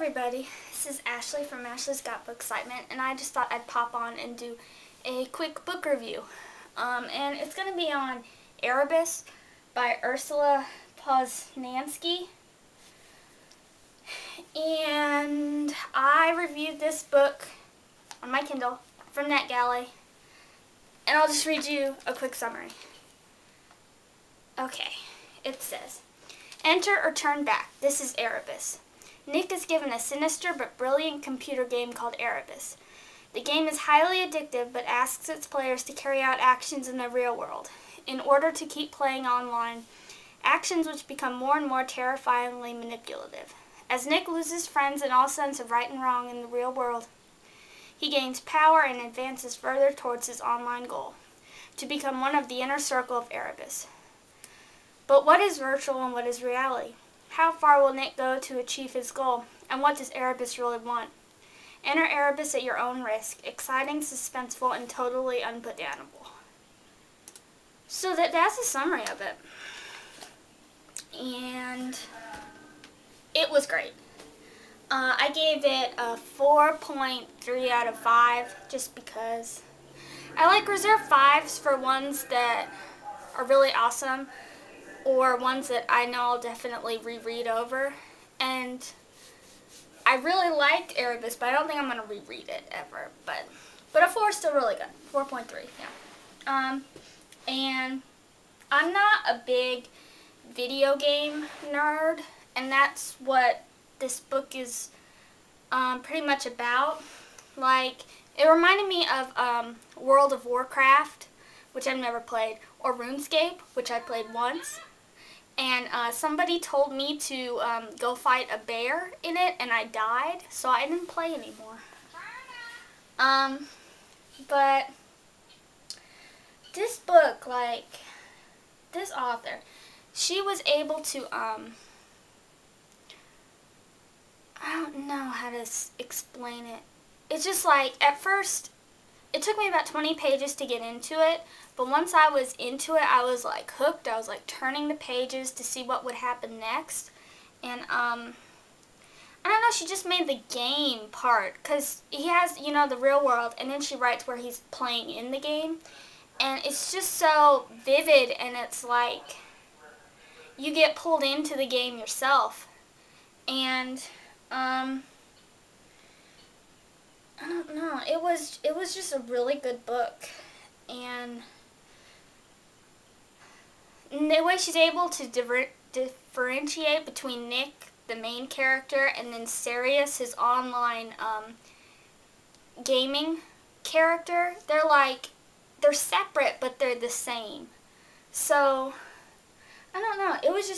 everybody, this is Ashley from Ashley's Got Book Excitement, and I just thought I'd pop on and do a quick book review. And it's going to be on Erebos by Ursula Poznanski. And I reviewed this book on my Kindle from Netgalley, and I'll just read you a quick summary. Okay, it says, "Enter or turn back. This is Erebos. Nick is given a sinister but brilliant computer game called Erebos. The game is highly addictive but asks its players to carry out actions in the real world in order to keep playing online, actions which become more and more terrifyingly manipulative. As Nick loses friends and all sense of right and wrong in the real world, he gains power and advances further towards his online goal, to become one of the inner circle of Erebos. But what is virtual and what is reality? How far will Nick go to achieve his goal? And what does Erebos really want? Enter Erebos at your own risk. Exciting, suspenseful, and totally unputdownable." So that's a summary of it. And it was great. I gave it a 4.3 out of 5 just because I like reserve 5s for ones that are really awesome, or ones that I know I'll definitely reread over. And I really liked Erebos, but I don't think I'm going to reread it ever. But a 4 is still really good. 4.3, yeah. And I'm not a big video game nerd, and that's what this book is pretty much about. Like, it reminded me of World of Warcraft, which I've never played, or RuneScape, which I played once. And somebody told me to go fight a bear in it, and I died, so I didn't play anymore. But this book, like, this author, she was able to, I don't know how to explain it. It's just like, at first, it took me about 20 pages to get into it, but once I was into it, I was like hooked. I was like turning the pages to see what would happen next. And I don't know, she just made the game part, because he has, you know, the real world, and then she writes where he's playing in the game. And it's just so vivid, and it's like you get pulled into the game yourself. And I don't know. It was just a really good book, and the way she's able to differentiate between Nick, the main character, and then Sirius, his online gaming character, they're separate, but they're the same. So I don't know. It was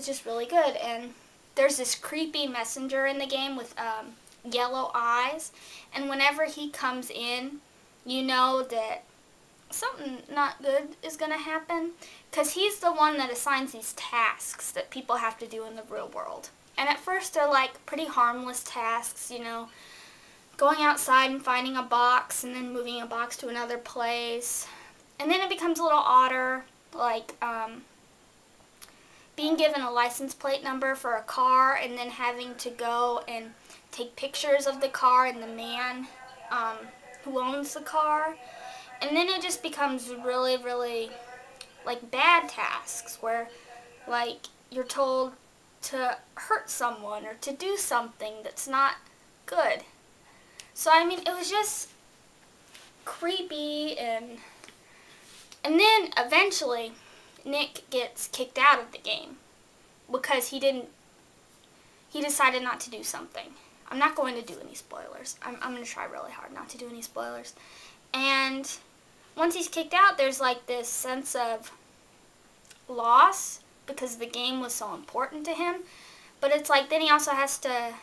just really good. And there's this creepy messenger in the game with yellow eyes, and whenever he comes in, you know that something not good is going to happen, because he's the one that assigns these tasks that people have to do in the real world. And at first they're like pretty harmless tasks, you know, going outside and finding a box and then moving a box to another place. And then it becomes a little odder, like being given a license plate number for a car and then having to go and take pictures of the car and the man who owns the car. And then it just becomes really, really like bad tasks where like you're told to hurt someone or to do something that's not good. So I mean, it was just creepy, and then eventually Nick gets kicked out of the game because he decided not to do something. I'm not going to do any spoilers. I'm going to try really hard not to do any spoilers. And once he's kicked out, there's like this sense of loss because the game was so important to him. But it's like then he also has to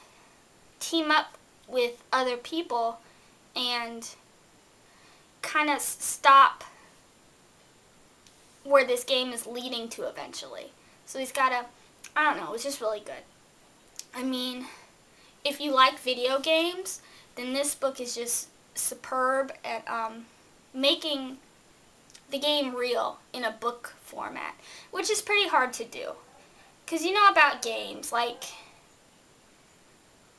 team up with other people and kind of stop where this game is leading to eventually. So he's got to, I don't know, it was just really good. I mean, if you like video games, then this book is just superb at making the game real in a book format, which is pretty hard to do. Because you know about games, like,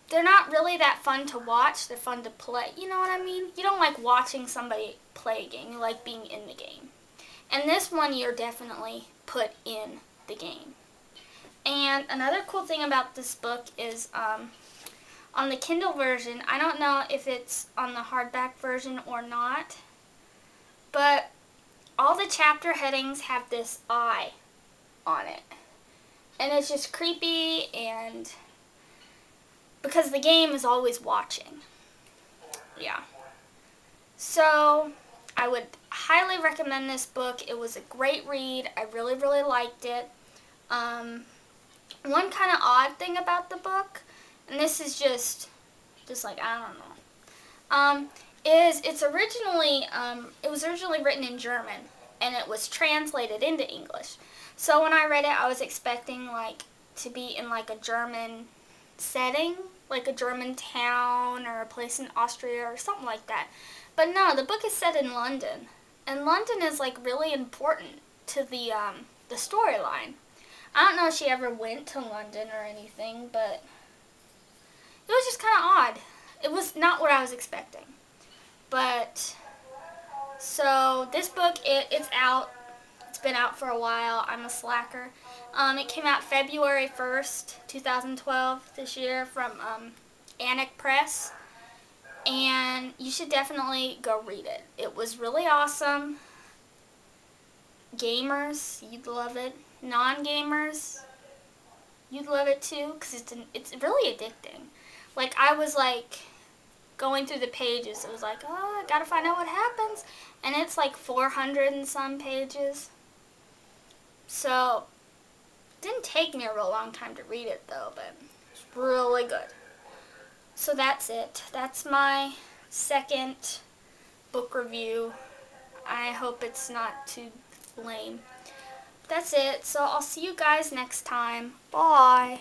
they're not really that fun to watch. They're fun to play. You know what I mean? You don't like watching somebody play a game. You like being in the game. And this one, you're definitely put in the game. And another cool thing about this book is on the Kindle version, I don't know if it's on the hardback version or not, but all the chapter headings have this eye on it. And it's just creepy, and because the game is always watching. Yeah. So I would highly recommend this book. It was a great read. I really, really liked it. One kind of odd thing about the book, and this is just like, I don't know, is it was originally written in German, and it was translated into English. So when I read it, I was expecting like to be in like a German setting, like a German town or a place in Austria or something like that. But no, the book is set in London, and London is like really important to the storyline. I don't know if she ever went to London or anything, but it was just kind of odd. It was not what I was expecting. But, so this book, it's out. It's been out for a while. I'm a slacker. It came out February 1st, 2012, this year, from Annick Press. And you should definitely go read it. It was really awesome. Gamers, you'd love it. Non-gamers, you'd love it too, because it's really addicting. Like, I was like going through the pages. It was like, oh, I gotta find out what happens. And it's like 400 and some pages. So, it didn't take me a real long time to read it though, but it's really good. So that's it. That's my second book review. I hope it's not too lame. That's it. So I'll see you guys next time. Bye.